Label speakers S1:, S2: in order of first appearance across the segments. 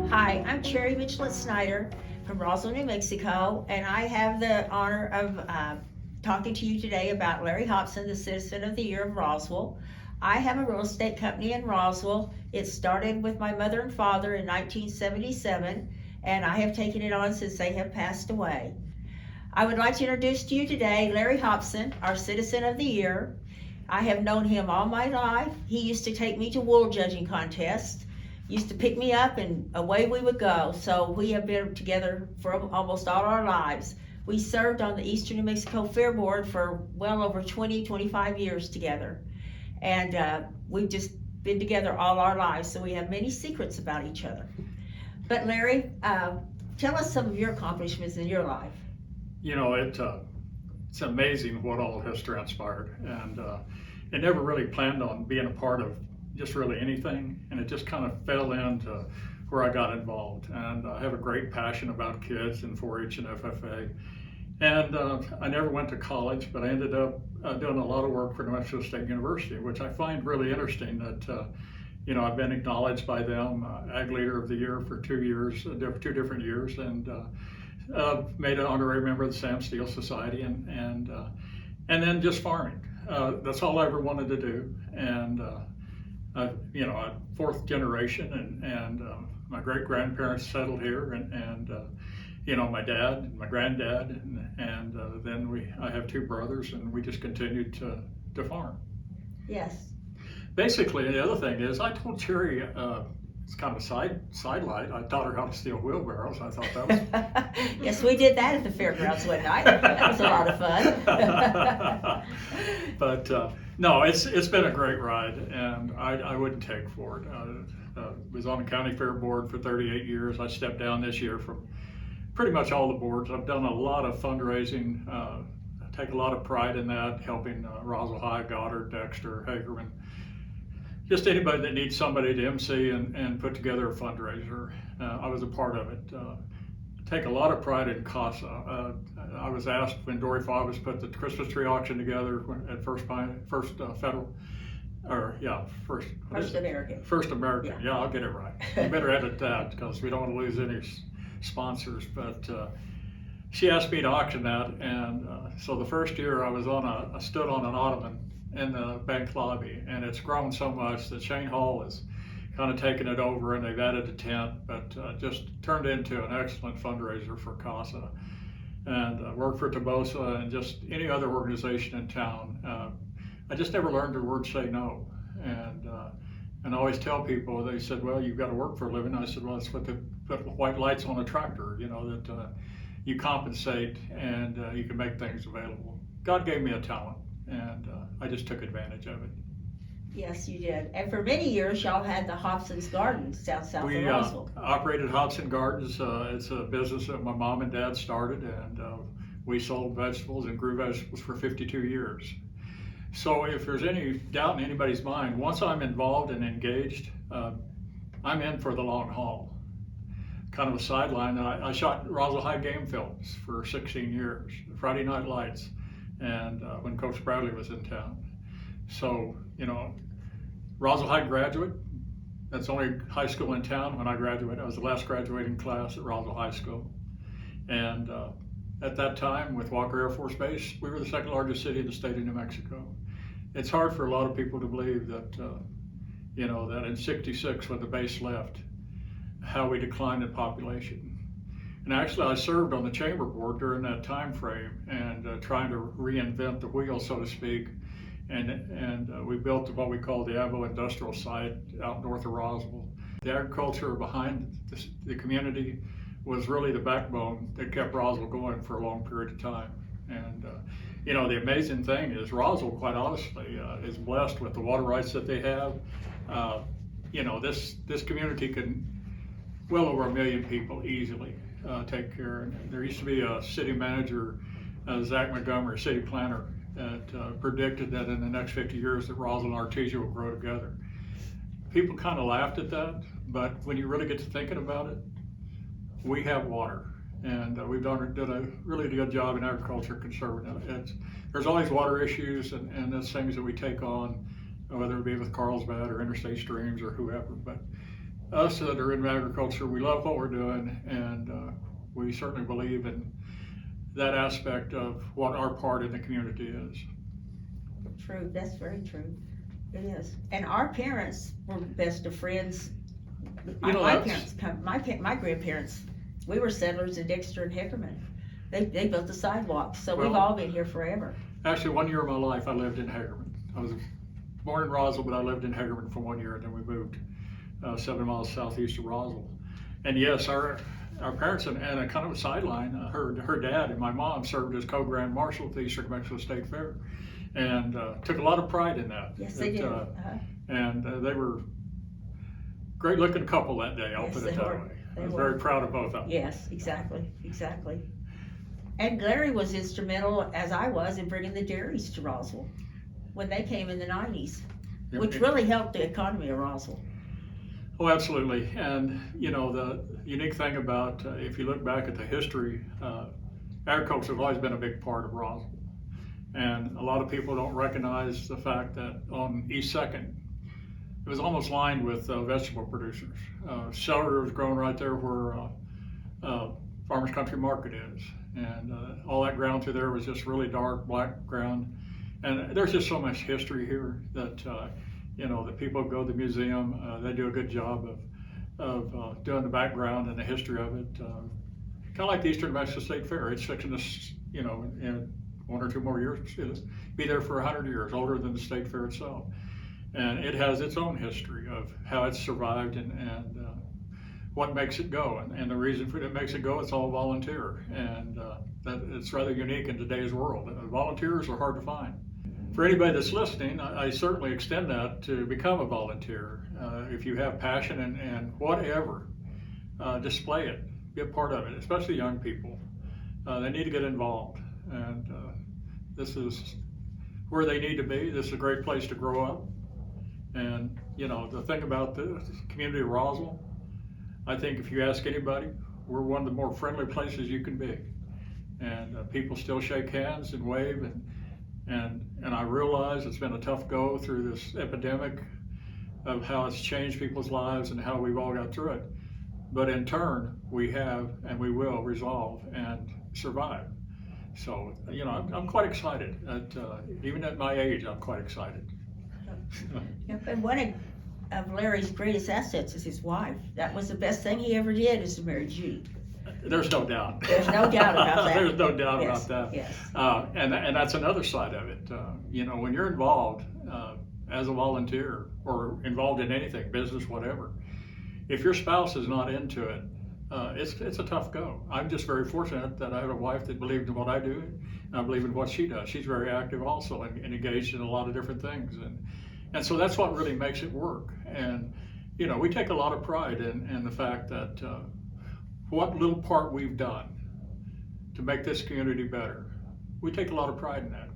S1: Hi, I'm Cherri Michelet Snyder from Roswell, New Mexico, and I have the honor of talking to you today about Larry Hobson, the Citizen of the Year of Roswell. I have a real estate company in Roswell. It started with my mother and father in 1977, and I have taken it on since they have passed away. I would like to introduce to you today Larry Hobson, our Citizen of the Year. I have known him all my life. He used to take me to wool judging contests, used to pick me up, and away we would go. So we have been together for almost all our lives. We served on the Eastern New Mexico Fair Board for well over 25 years together. And we've just been together all our lives, so we have many secrets about each other. But Larry, tell us some of your accomplishments in your life.
S2: You know, it's amazing what all has transpired, and I never really planned on being a part of just really anything, and it just kind of fell into where I got involved. And I have a great passion about kids and 4-H and FFA. And I never went to college, but I ended up doing a lot of work for New Mexico State University, which I find really interesting that, you know, I've been acknowledged by them, Ag Leader of the Year for 2 years, 2 different years, and made an honorary member of the Sam Steele Society, and then just farming. That's all I ever wanted to do. And you know, I'm 4th generation, and my great grandparents settled here, and you know, my dad and my granddad, and then I have 2 brothers, and we just continued to farm.
S1: Yes.
S2: Basically, the other thing is, I told Cherri, it's kind of a sidelight. I taught her how to steal wheelbarrows. I thought that was
S1: Yes, we did that at the fairgrounds one night. That was a lot of fun.
S2: But no, it's been a great ride, and I wouldn't take for it. Was on the county fair board for 38 years. I stepped down this year from pretty much all the boards. I've done a lot of fundraising. I take a lot of pride in that, helping Roswell High, Goddard, Dexter, Hagerman. Just anybody that needs somebody to MC and put together a fundraiser. I was a part of it. Take a lot of pride in CASA. I was asked when Dory Faubus put the Christmas tree auction together at First Federal, First American. First American, yeah, I'll get it right. You better edit that because we don't want to lose any sponsors. But she asked me to auction that, and so the first year I stood on an ottoman in the bank lobby, and it's grown so much that Shane Hall has kind of taken it over, and they've added a tent, but just turned into an excellent fundraiser for CASA. And worked for Tobosa and just any other organization in town. I just never learned the word say no. And I always tell people, they said, well, you've got to work for a living. I said, well, it's what they put white lights on a tractor, you know, that you compensate and you can make things available. God gave me a talent, and I just took advantage of it.
S1: Yes, you did. And for many years, y'all had the Hobson's Gardens down south of Roswell.
S2: We operated Hobson Gardens. It's a business that my mom and dad started, and we sold vegetables and grew vegetables for 52 years. So if there's any doubt in anybody's mind, once I'm involved and engaged, I'm in for the long haul. Kind of a sideline, I shot Roswell High game films for 16 years, Friday Night Lights, and when Coach Bradley was in town. So, you know, Roswell High graduate, that's the only high school in town when I graduated. I was the last graduating class at Roswell High School. And at that time, with Walker Air Force Base, we were the 2nd largest city in the state of New Mexico. It's hard for a lot of people to believe that, you know, that in '66 when the base left, how we declined in population. And actually, I served on the chamber board during that time frame, and trying to reinvent the wheel, so to speak. And we built what we call the Avo Industrial Site out north of Roswell. The agriculture behind the community was really the backbone that kept Roswell going for a long period of time. And you know, the amazing thing is Roswell, quite honestly, is blessed with the water rights that they have. You know, this community can well over 1 million people easily take care. And there used to be a city manager, Zach Montgomery, city planner, that predicted that in the next 50 years that Roswell and Artesia will grow together. People kind of laughed at that, but when you really get to thinking about it, we have water, and we've done a really good job in agriculture conserving it. There's always water issues, and those things that we take on whether it be with Carlsbad or Interstate Streams or whoever. But us that are in agriculture, we love what we're doing, and we certainly believe in that aspect of what our part in the community is.
S1: True, that's very true. It is. And our parents were best of friends.
S2: You know,
S1: My grandparents, we were settlers in Dexter and Hickerman. They built the sidewalks, so we've
S2: Well,
S1: all been here forever.
S2: Actually, 1 year of my life I lived in Hagerman. I was born in Roswell, but I lived in Hagerman for 1 year, and then we moved 7 miles southeast of Roswell. And yes, our parents, and a kind of a sideline, her dad and my mom served as co-grand marshal at the Eastern New Mexico State Fair, and took a lot of pride in that.
S1: Yes, they did.
S2: And they were great looking couple that day, I'll
S1: Yes,
S2: put
S1: they
S2: it that
S1: were.
S2: way.
S1: They
S2: I was
S1: were.
S2: very proud of both of them.
S1: Yes, exactly. And Larry was instrumental, as I was, in bringing the dairies to Roswell when they came in the 90s,
S2: Yep.
S1: which really helped the economy of Roswell.
S2: Oh, absolutely. And, you know, the unique thing about, if you look back at the history, agriculture has always been a big part of Roswell. And a lot of people don't recognize the fact that on East 2nd, it was almost lined with vegetable producers. Celery was grown right there where Farmers Country Market is. And all that ground through there was just really dark, black ground. And there's just so much history here that, you know, the people go to the museum, they do a good job of doing the background and the history of it. Kind of like the Eastern New Mexico State Fair. It's fixing to, you know, in 1 or 2 more years, it'll be there for 100 years, older than the State Fair itself. And it has its own history of how it's survived and what makes it go. And the reason for it makes it go, it's all volunteer. And that it's rather unique in today's world. Volunteers are hard to find. For anybody that's listening, I certainly extend that to become a volunteer. If you have passion and whatever, display it, be a part of it, especially young people. They need to get involved. And this is where they need to be. This is a great place to grow up. And, you know, the thing about the community of Roswell, I think if you ask anybody, we're one of the more friendly places you can be. And people still shake hands and wave. And I realize it's been a tough go through this epidemic of how it's changed people's lives and how we've all got through it. But in turn, we have and we will resolve and survive. So, you know, I'm quite excited. Even at my age, I'm quite excited.
S1: Yep, and one of Larry's greatest assets is his wife. That was the best thing he ever did, is to marry Jude.
S2: There's no doubt.
S1: There's no doubt about that.
S2: There's no doubt
S1: Yes,
S2: about that.
S1: yes.
S2: And that's another side of it. You know, when you're involved as a volunteer or involved in anything, business, whatever, if your spouse is not into it, it's a tough go. I'm just very fortunate that I have a wife that believed in what I do, and I believe in what she does. She's very active also and engaged in a lot of different things. And so that's what really makes it work. And, you know, we take a lot of pride in the fact that what little part we've done to make this community better, we take a lot of pride in that.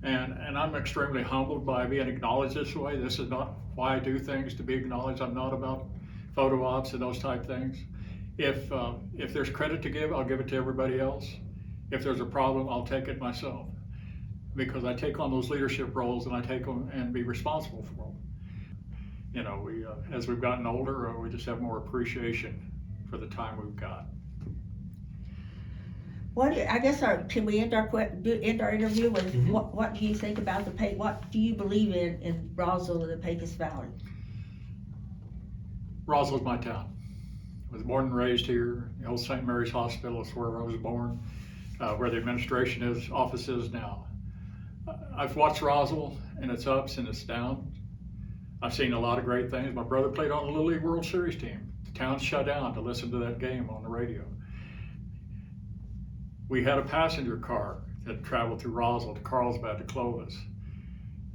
S2: And I'm extremely humbled by being acknowledged this way. This is not why I do things, to be acknowledged. I'm not about photo ops and those type things. If there's credit to give, I'll give it to everybody else. If there's a problem, I'll take it myself, because I take on those leadership roles and I take them and be responsible for them. You know, we as we've gotten older, we just have more appreciation for the time we've got.
S1: Can we end our interview with
S2: Mm-hmm.
S1: what do you think about what do you believe in Roswell and the Pecos Valley?
S2: Roswell's my town. I was born and raised here. The old St. Mary's Hospital is where I was born, where the administration office is now. I've watched Roswell and its ups and its downs. I've seen a lot of great things. My brother played on the Little League World Series team. The town shut down to listen to that game on the radio. We had a passenger car that traveled through Roswell to Carlsbad to Clovis.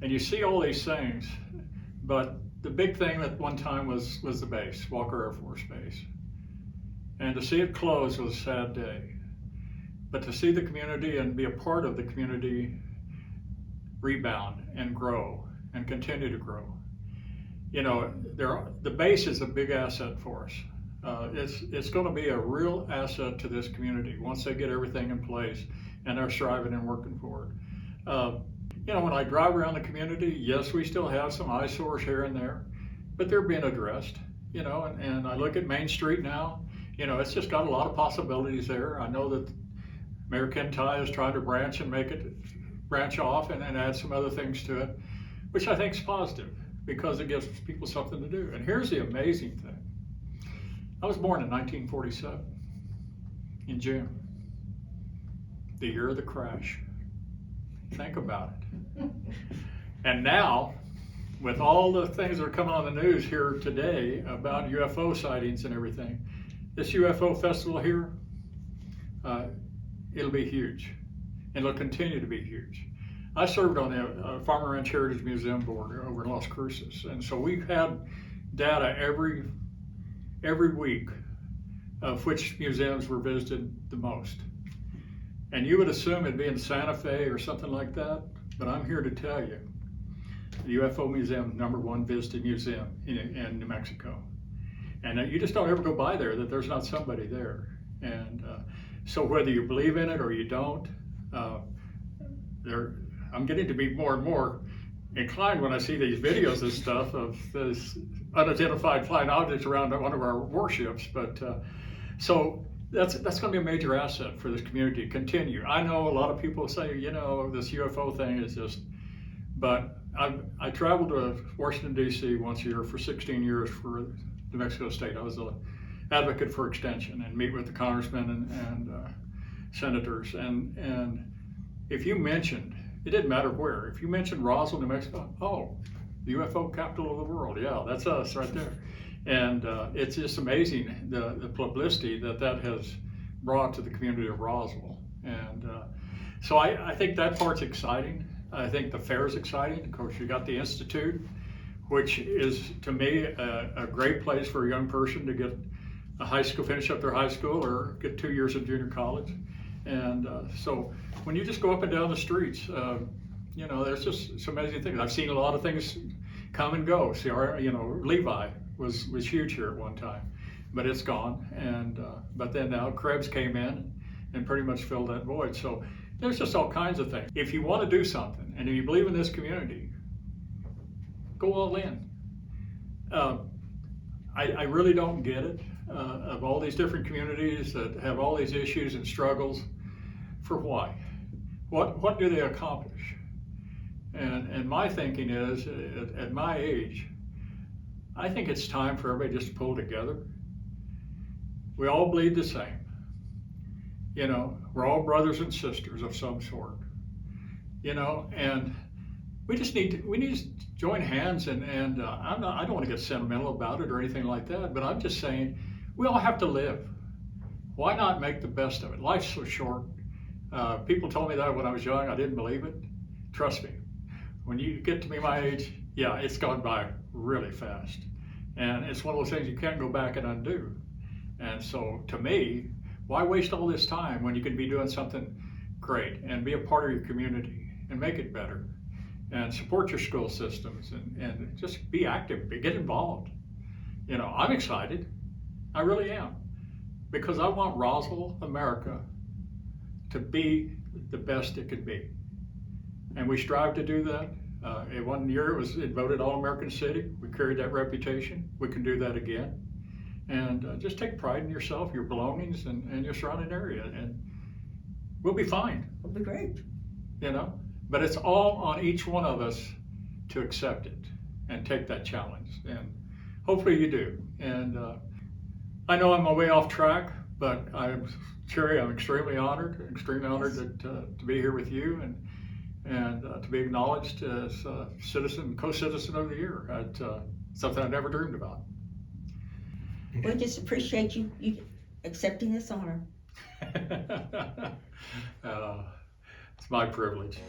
S2: And you see all these things, but the big thing at one time was the base, Walker Air Force Base. And to see it close was a sad day. But to see the community and be a part of the community rebound and grow and continue to grow. You know, the base is a big asset for us. It's going to be a real asset to this community once they get everything in place and they're striving and working for it. you know, when I drive around the community, yes, we still have some eyesores here and there, but they're being addressed, you know, and I look at Main Street now, you know, it's just got a lot of possibilities there. I know that Mayor Ken Ty is trying to branch off and add some other things to it, which I think is positive because it gives people something to do. And here's the amazing thing. I was born in 1947 in June, the year of the crash. Think about it. And now, with all the things that are coming on the news here today about UFO sightings and everything, this UFO festival here, it'll be huge. And it'll continue to be huge. I served on the Farm and Ranch Heritage Museum Board over in Las Cruces, and so we've had data every week of which museums were visited the most. And you would assume it'd be in Santa Fe or something like that, but I'm here to tell you, the UFO Museum, #1 visited museum in New Mexico. And you just don't ever go by there that there's not somebody there. And so whether you believe in it or you don't, I'm getting to be more and more inclined when I see these videos and stuff of this unidentified flying objects around one of our warships. But so that's going to be a major asset for this community to continue. I know a lot of people say, you know, this UFO thing is just, but I traveled to Washington, D.C. once a year for 16 years for New Mexico State. I was an advocate for extension and meet with the congressmen and senators. And if you mentioned, it didn't matter where, if you mentioned Roswell, New Mexico, oh, the UFO capital of the world, yeah, that's us right there. And it's just amazing the publicity that has brought to the community of Roswell. And so I think that part's exciting. I think the fair is exciting. Of course, you got the Institute, which is, to me, a great place for a young person to get finish up their high school or get 2 years of junior college. And so when you just go up and down the streets, you know, there's just some amazing things. I've seen a lot of things come and go. See, you know, Levi was huge here at one time, but it's gone. And but then now Krebs came in and pretty much filled that void. So there's just all kinds of things. If you want to do something and if you believe in this community, go all in. I really don't get it, of all these different communities that have all these issues and struggles. For why? What do they accomplish? And my thinking is, at my age, I think it's time for everybody just to pull together. We all bleed the same. You know, we're all brothers and sisters of some sort. You know, and we need to join hands. And I don't want to get sentimental about it or anything like that, but I'm just saying we all have to live. Why not make the best of it? Life's so short. People told me that when I was young. I didn't believe it. Trust me, when you get to be my age, yeah, it's gone by really fast. And it's one of those things you can't go back and undo. And so to me, why waste all this time when you can be doing something great and be a part of your community and make it better and support your school systems and just be active, get involved. You know, I'm excited. I really am. Because I want Roswell, America, to be the best it could be. And we strive to do that. In 1 year it voted All-American City. We carried that reputation. We can do that again. And just take pride in yourself, your belongings, and your surrounding area. And we'll be fine.
S1: It'll be great.
S2: You know? But it's all on each one of us to accept it and take that challenge. And hopefully you do. And I know I'm way off track, but Cherri, I'm extremely honored to be here with you and to be acknowledged as co-citizen of the year at something I never dreamed about.
S1: We just appreciate you accepting this honor.
S2: It's my privilege.